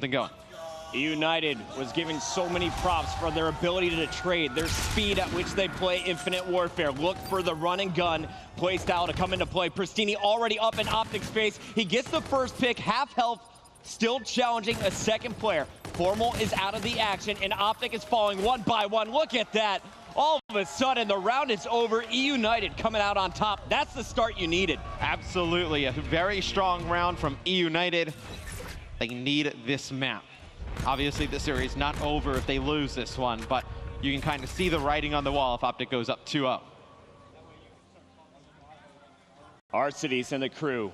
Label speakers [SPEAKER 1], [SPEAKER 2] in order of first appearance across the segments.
[SPEAKER 1] something going.
[SPEAKER 2] Eunited was given so many props for their ability to trade, their speed at which they play Infinite Warfare. Look for the run and gun play style to come into play. Pristini already up in Optic space. He gets the first pick, half health, still challenging a second player. Formal is out of the action, and Optic is falling one by one. Look at that. All of a sudden, the round is over. Eunited coming out on top. That's the start you needed.
[SPEAKER 1] Absolutely. A very strong round from Eunited. They need this map. Obviously, the series not over if they lose this one, but you can kind of see the writing on the wall if Optic goes up 2-0.
[SPEAKER 2] Arcides and the crew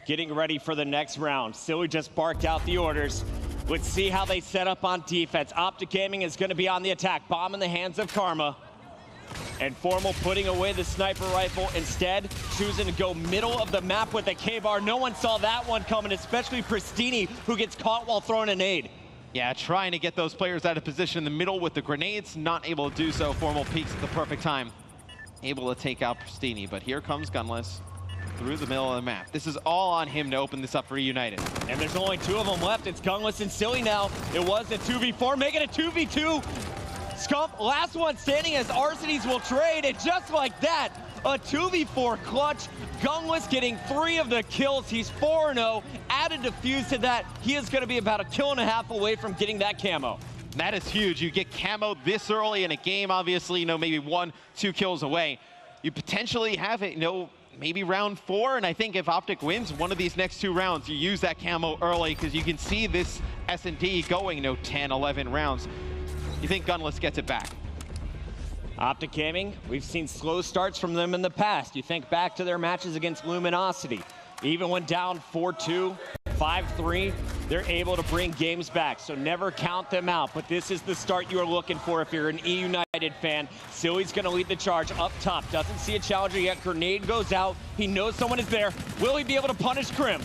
[SPEAKER 2] getting ready for the next round. Silly just barked out the orders. Let's see how they set up on defense. Optic Gaming is going to be on the attack. Bomb in the hands of Karma. And Formal putting away the sniper rifle, instead choosing to go middle of the map with a K-bar. No one saw that one coming, especially Pristini, who gets caught while throwing a nade.
[SPEAKER 1] Yeah, trying to get those players out of position in the middle with the grenades, not able to do so. Formal peaks at the perfect time, able to take out Pristini, but here comes Gunless through the middle of the map. This is all on him to open this up for United.
[SPEAKER 2] And there's only two of them left. It's Gunless and Silly now. It was a 2v4, making it a 2v2. Scump, last one standing as Arcides will trade, and just like that, a 2v4 clutch. Gunless getting 3 of the kills. He's 4-0. Added defuse to that, he is going to be about a kill and a half away from getting that camo.
[SPEAKER 1] That is huge. You get camo this early in a game, obviously, maybe 1-2 kills away. You potentially have it, maybe round 4, and I think if Optic wins one of these next 2 rounds, you use that camo early because you can see this S&D going 10, 11 rounds. You think Gunless gets it back?
[SPEAKER 2] Optic Gaming, we've seen slow starts from them in the past. You think back to their matches against Luminosity. Even when down 4-2, 5-3, they're able to bring games back, so never count them out. But this is the start you are looking for if you're an Eunited fan. Silly's going to lead the charge up top. Doesn't see a challenger yet. Grenade goes out. He knows someone is there. Will he be able to punish Krim?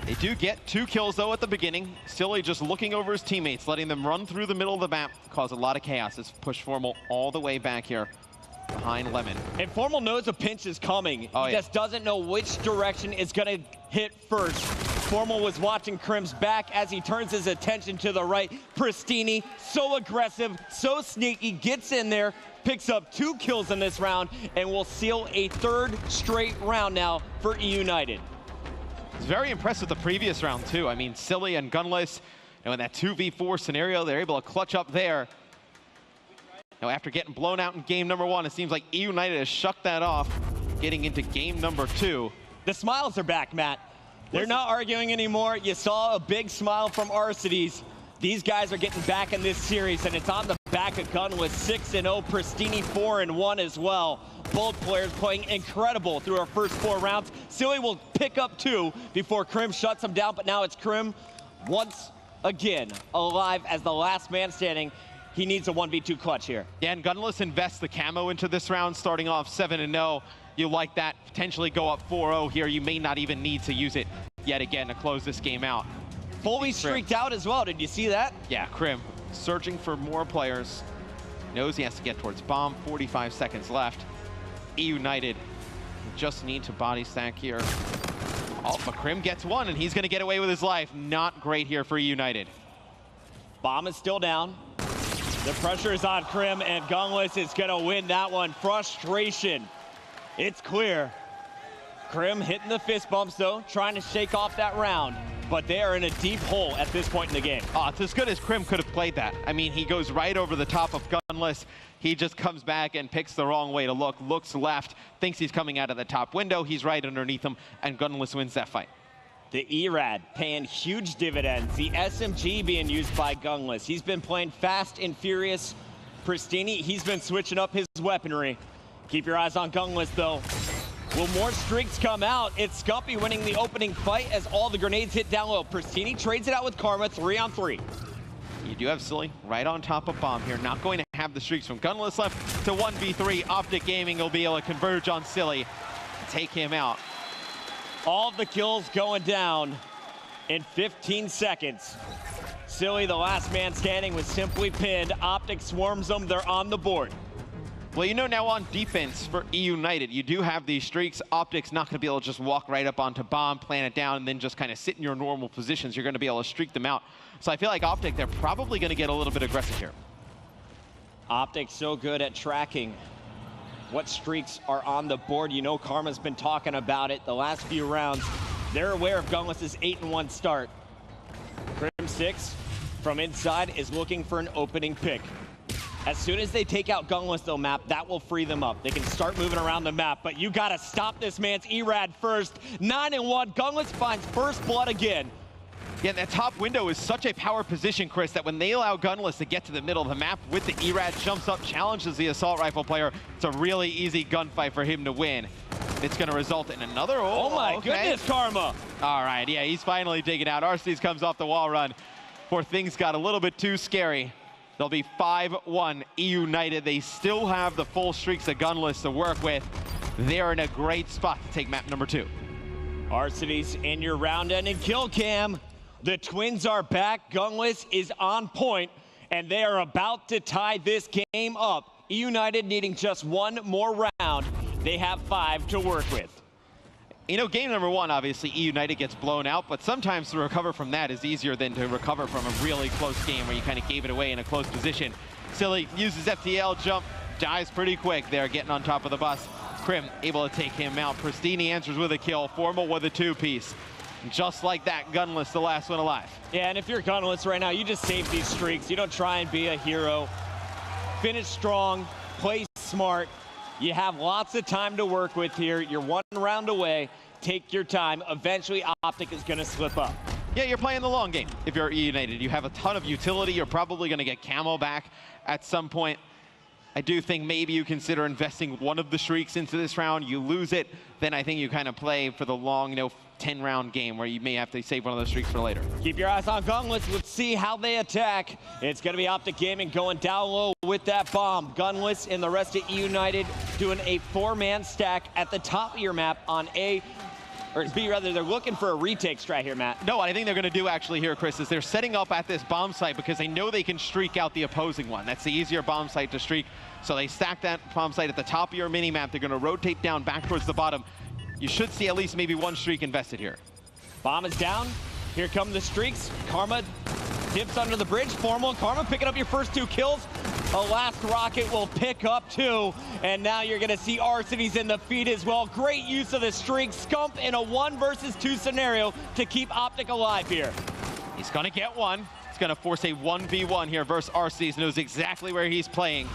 [SPEAKER 1] They do get 2 kills, though, at the beginning. Silly just looking over his teammates, letting them run through the middle of the map, cause a lot of chaos. It's pushed Formal all the way back here behind Lemon.
[SPEAKER 2] And Formal knows a pinch is coming. He just doesn't know which direction it's going to hit first. Formal was watching Krim's back as he turns his attention to the right. Pristini, so aggressive, so sneaky, gets in there, picks up 2 kills in this round, and will seal a 3rd straight round now for Eunited.
[SPEAKER 1] It's very impressive the previous round, too. I mean, Silly and Gunless, in that 2v4 scenario, they're able to clutch up there. After getting blown out in game number 1, it seems like Eunited has shucked that off, getting into game number 2.
[SPEAKER 2] The smiles are back, Matt. They're not arguing anymore. You saw a big smile from Arcides. These guys are getting back in this series, and it's on the back of Gunless. 6-0, Pristini 4-1 as well. Both players playing incredible through our first 4 rounds. Silly will pick up 2 before Krim shuts him down, but now it's Krim once again alive as the last man standing. He needs a 1v2 clutch here.
[SPEAKER 1] Yeah, and Gunless invests the camo into this round, starting off 7-0. You like that, potentially go up 4-0 here. You may not even need to use it yet again to close this game out.
[SPEAKER 2] Fully streaked out as well, did you see that?
[SPEAKER 1] Yeah, Krim searching for more players. Knows he has to get towards bomb, 45 seconds left. Eunited just need to body stack here. Oh, but Krim gets 1, and he's going to get away with his life. Not great here for Eunited.
[SPEAKER 2] Bomb is still down. The pressure is on Krim, and Gunless is going to win that one. Frustration. It's clear. Krim hitting the fist bumps, though, trying to shake off that round. But they are in a deep hole at this point in the game.
[SPEAKER 1] Oh, it's as good as Krim could have played that. I mean, he goes right over the top of Gunless. He just comes back and picks the wrong way to look, looks left, thinks he's coming out of the top window. He's right underneath him, and Gunless wins that fight.
[SPEAKER 2] The ERAD paying huge dividends. The SMG being used by Gunless. He's been playing fast and furious. Pristini, he's been switching up his weaponry. Keep your eyes on Gunless, though. Will more streaks come out? It's Scumpy winning the opening fight as all the grenades hit down low. Pristini trades it out with Karma, 3-on-3.
[SPEAKER 1] You do have Silly right on top of bomb here. Not going to have the streaks from Gunless left to 1v3. Optic Gaming will be able to converge on Silly, take him out.
[SPEAKER 2] All the kills going down in 15 seconds. Silly, the last man standing, was simply pinned. Optic swarms them. They're on the board.
[SPEAKER 1] Well, you know, now on defense for Eunited, you do have these streaks. Optic's not going to be able to just walk right up onto bomb, plant it down, and then just kind of sit in your normal positions. You're going to be able to streak them out. So I feel like Optic, they're probably going to get a little bit aggressive here.
[SPEAKER 2] Optic so good at tracking what streaks are on the board. You know, Karma's been talking about it the last few rounds. They're aware of Gunless's 8-1 start. Crim6 from inside is looking for an opening pick. As soon as they take out Gunless, though, Map, that will free them up. They can start moving around the map, but you gotta stop this man's Erad first. 9-1, Gunless finds first blood again.
[SPEAKER 1] Yeah, that top window is such a power position, Chris, that when they allow Gunless to get to the middle of the map with the Erad, jumps up, challenges the assault rifle player. It's a really easy gunfight for him to win. It's going to result in another.
[SPEAKER 2] Oh my goodness, Karma.
[SPEAKER 1] All right, yeah, he's finally taken out. Arcees comes off the wall run before things got a little bit too scary. They'll be 5-1 Eunited. They still have the full streaks of Gunless to work with. They're in a great spot to take map number 2.
[SPEAKER 2] Arcees in your round ending kill cam. The Twins are back. Gunless is on point, and they are about to tie this game up. Eunited needing just one more round. They have 5 to work with.
[SPEAKER 1] You know, game number 1, obviously, Eunited gets blown out, but sometimes to recover from that is easier than to recover from a really close game where you kind of gave it away in a close position. Silly uses FTL jump, dies pretty quick there, getting on top of the bus. Crim able to take him out. Pristini answers with a kill, Formal with a 2-piece. Just like that, Gunless, the last one alive.
[SPEAKER 2] Yeah, and if you're Gunless right now, you just save these streaks. You don't try and be a hero. Finish strong, play smart. You have lots of time to work with here. You're one round away. Take your time. Eventually, Optic is going to slip up.
[SPEAKER 1] Yeah, you're playing the long game. If you're Eunited, you have a ton of utility. You're probably going to get camo back at some point. I do think maybe you consider investing one of the streaks into this round. You lose it, then I think you kind of play for the long, 10-round game where you may have to save one of those streaks for later.
[SPEAKER 2] Keep your eyes on Gunless. Let's see how they attack. It's going to be Optic Gaming going down low with that bomb. Gunless and the rest of Eunited doing a 4-man stack at the top of your map on A, or B rather, they're looking for a retake strat here, Matt.
[SPEAKER 1] No, what I think they're going to do actually here, Chris, is they're setting up at this bomb site because they know they can streak out the opposing one. That's the easier bomb site to streak. So they stack that bomb site at the top of your mini-map. They're going to rotate down back towards the bottom. You should see at least maybe one streak invested here.
[SPEAKER 2] Bomb is down. Here come the streaks. Karma dips under the bridge. Formal. Karma picking up your first 2 kills. A last rocket will pick up 2. And now you're going to see Arcees in the feed as well. Great use of the streak. Scump in a 1 versus 2 scenario to keep Optic alive here.
[SPEAKER 1] He's going to get one. He's going to force a 1v1 here versus Arcees. Knows exactly where he's playing.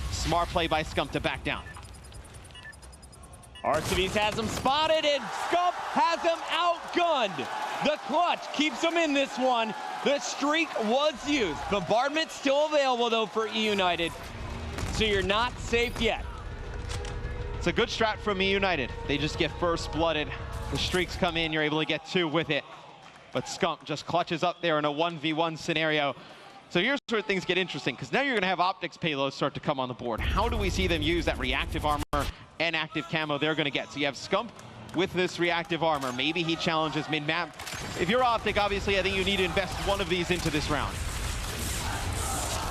[SPEAKER 1] Smart play by Scump to back down.
[SPEAKER 2] Arcees has him spotted, and Scump has him outgunned. The clutch keeps him in this one. The streak was used. Bombardment still available, though, for Eunited. So you're not safe yet.
[SPEAKER 1] It's a good strat from Eunited. They just get first blooded. The streaks come in, you're able to get 2 with it. But Scump just clutches up there in a 1v1 scenario. So here's where things get interesting, because now you're going to have Optic's payloads start to come on the board. How do we see them use that reactive armor and active camo they're going to get? So you have Scump with this reactive armor. Maybe he challenges mid-map. If you're Optic, obviously, I think you need to invest one of these into this round.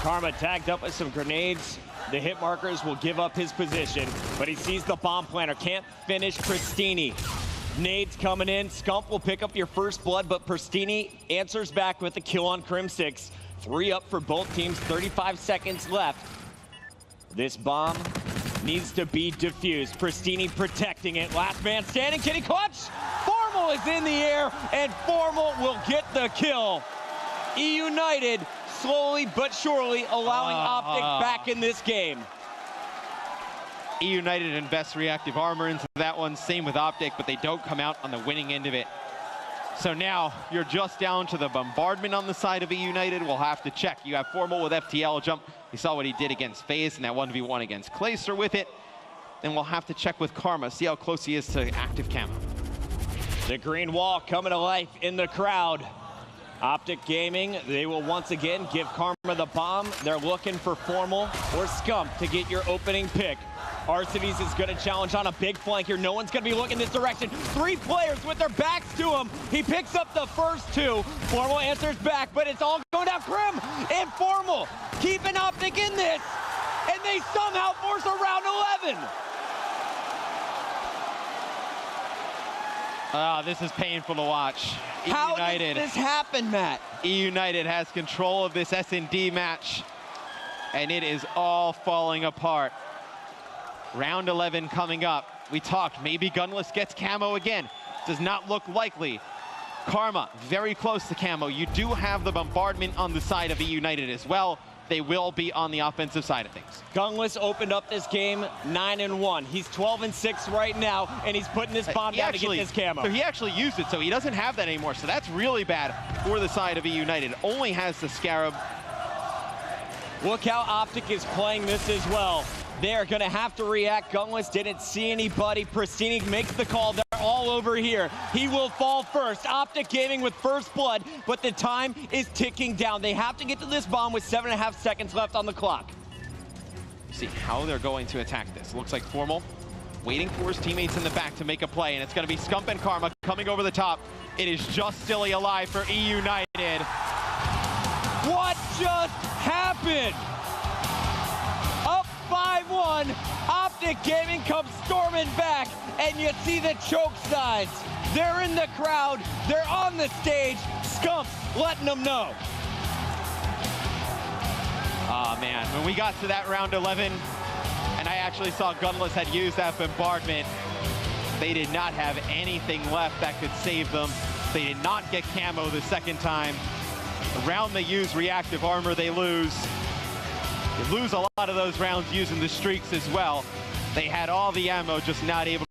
[SPEAKER 2] Karma tagged up with some grenades. The hit markers will give up his position, but he sees the bomb planter. Can't finish Pristini. Nades coming in. Scump will pick up your first blood, but Pristini answers back with a kill on Crim6. 3 up for both teams, 35 seconds left. This bomb needs to be defused. Pristini protecting it. Last man standing. Can he clutch? Formal is in the air, and Formal will get the kill. Eunited slowly but surely allowing Optic back in this game.
[SPEAKER 1] Eunited invests reactive armor into that one. Same with Optic, but they don't come out on the winning end of it. So now you're just down to the bombardment on the side of Eunited. We'll have to check. You have Formal with FTL jump. You saw what he did against FaZe in that 1v1 against Clayster with it. Then we'll have to check with Karma, see how close he is to active camo.
[SPEAKER 2] The green wall coming to life in the crowd. Optic Gaming, they will once again give Karma the bomb. They're looking for Formal or Scump to get your opening pick. Arcees is going to challenge on a big flank here. No one's going to be looking this direction. 3 players with their backs to him. He picks up the first 2. Formal answers back, but it's all going down. Crim and Formal keeping Optic in this. and they somehow force a round 11.
[SPEAKER 1] This is painful to watch.
[SPEAKER 2] How did this happen, Matt?
[SPEAKER 1] Eunited has control of this S&D match, and it is all falling apart. Round 11 coming up. We talked, maybe Gunless gets Camo again. Does not look likely. Karma, very close to Camo. You do have the bombardment on the side of Eunited as well. They will be on the offensive side of things.
[SPEAKER 2] Gunless opened up this game 9-1. He's 12-6 right now, and he's putting this bomb down to get this Camo.
[SPEAKER 1] So he actually used it, so he doesn't have that anymore. So that's really bad for the side of Eunited. Only has the Scarab.
[SPEAKER 2] Look how Optic is playing this as well. They're going to have to react. Gunless didn't see anybody. Pristini makes the call. They're all over here. He will fall first. Optic Gaming with first blood, but the time is ticking down. They have to get to this bomb with 7.5 seconds left on the clock.
[SPEAKER 1] See how they're going to attack this. Looks like Formal waiting for his teammates in the back to make a play, and it's going to be Scump and Karma coming over the top. It is just Silly alive for Eunited.
[SPEAKER 2] What just happened? Up 5-1, Optic Gaming comes storming back, and you see the choke signs. They're in the crowd, they're on the stage, Scump letting them know.
[SPEAKER 1] Oh man, when we got to that round 11, and I actually saw Gunless had used that bombardment, they did not have anything left that could save them. They did not get Camo the second time. The round they use reactive armor, they lose. They lose a lot of those rounds using the streaks as well. They had all the ammo, just not able